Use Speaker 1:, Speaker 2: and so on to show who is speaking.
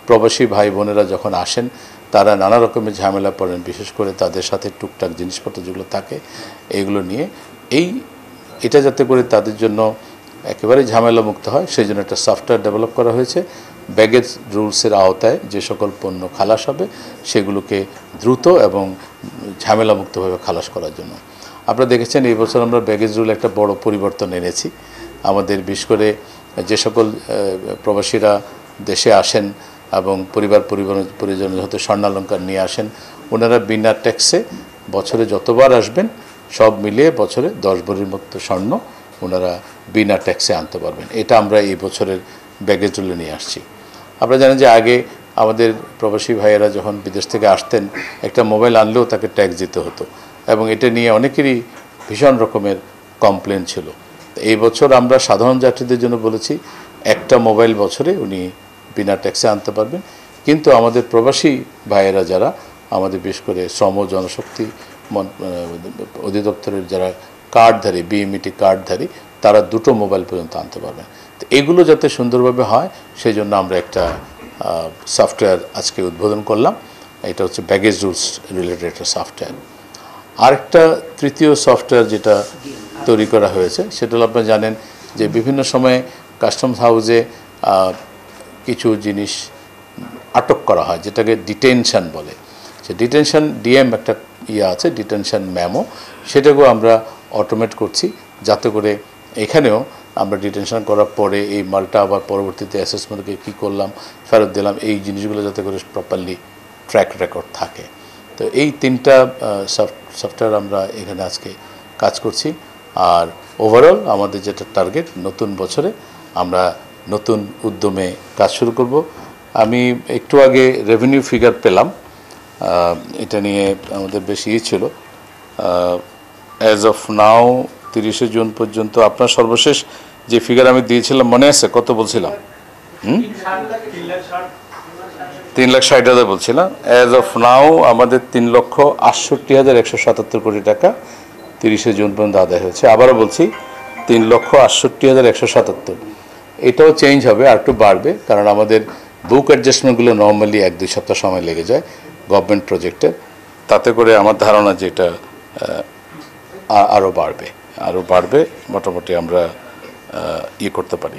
Speaker 1: প্রবাসী ভাই বোনেরা যখন আসেন তারা নানা রকমের ঝামেলা পড়েন, বিশেষ করে তাদের সাথে টুকটাক জিনিসপত্র যেগুলো থাকে এইগুলো নিয়ে এটা যাতে করে তাদের জন্য একেবারে ঝামেলা মুক্ত হয় সেই জন্য একটা সফটওয়্যার ডেভেলপ করা হয়েছে। ব্যাগেজ রুলসের আওতায় যে সকল পণ্য খালাস হবে সেগুলোকে দ্রুত এবং ঝামেলা মুক্তভাবে খালাস করার জন্য। আপনারা দেখেছেন এই বছর আমরা ব্যাগেজ রুল একটা বড় পরিবর্তন এনেছি। আমাদের বিশেষ করে যে সকল প্রবাসীরা দেশে আসেন এবং পরিজনের হতে স্বর্ণালঙ্কার নিয়ে আসেন, ওনারা বিনা ট্যাক্সে বছরে যতবার আসবেন সব মিলিয়ে বছরে 10 ভরির মতো স্বর্ণ ওনারা বিনা ট্যাক্সে আনতে পারবেন। এটা আমরা এই বছরের ব্যাগেজ রুলে নিয়ে আসছি। আপনারা জানেন যে আগে আমাদের প্রবাসী ভাইয়েরা যখন বিদেশ থেকে আসতেন একটা মোবাইল আনলেও তাকে ট্যাক্স দিতে হতো এবং এটা নিয়ে অনেকেরই ভীষণ রকমের কমপ্লেন ছিল। এই বছর আমরা সাধারণ যাত্রীদের জন্য বলেছি একটা মোবাইল বছরে উনি বিনা ট্যাক্সে আনতে পারবেন, কিন্তু আমাদের প্রবাসী ভাইয়েরা যারা আমাদের বিশেষ করে শ্রম জনশক্তি অধিদপ্তরের যারা কার্ডধারী, বিএমইটি কার্ডধারী, তারা 2টো মোবাইল পর্যন্ত আনতে পারবেন। তো এগুলো যাতে সুন্দরভাবে হয় সেই জন্য আমরা একটা সফটওয়্যার আজকে উদ্বোধন করলাম। এটা হচ্ছে ব্যাগেজ রুলস রিলেটেড একটা সফটওয়্যার। আরেকটা তৃতীয় সফটওয়্যার যেটা তৈরি করা হয়েছে সেটা হলো আপনারা জানেন যে বিভিন্ন সময়ে কাস্টমস হাউসে কিছু জিনিস আটক করা হয় যেটাকে ডিটেনশন বলে। সে ডিটেনশন ডিএম একটা আছে, ডিটেনশন মেমো, সেটাকেও আমরা অটোমেট করছি যাতে করে এখানেও আমরা ডিটেনশন করার পরে এই মালটা আবার পরবর্তীতে অ্যাসেসমেন্টকে কী করলাম, ফেরত দিলাম, এই জিনিসগুলো যাতে করে প্রপারলি ট্র্যাক রেকর্ড থাকে। তো এই 3টা সফটওয়্যার আমরা এখানে আজকে কাজ করছি। আর ওভারঅল আমাদের যেটা টার্গেট, নতুন বছরে আমরা নতুন উদ্যমে কাজ শুরু করব। আমি একটু আগে রেভিনিউ ফিগার পেলাম, এটা নিয়ে আমাদের বেশি ছিল। অ্যাজ অফ নাও 30শে জুন পর্যন্ত আপনার সর্বশেষ যে ফিগার আমি দিয়েছিলাম মনে আছে কত বলছিলাম? 3,60,000 বলছিলাম। অ্যাজ অফ নাও আমাদের 3,68,177 কোটি টাকা 30শে জুন পর্যন্ত আদায় হয়েছে। আবারও বলছি 3,68,177। এটাও চেঞ্জ হবে, আর একটু বাড়বে, কারণ আমাদের বুক অ্যাডজাস্টমেন্টগুলো নর্মালি 1-2 সপ্তাহ সময় লেগে যায় গভর্নমেন্ট প্রজেক্টে। তাতে করে আমার ধারণা যে এটা আরও বাড়বে, মোটামুটি আমরা করতে পারি।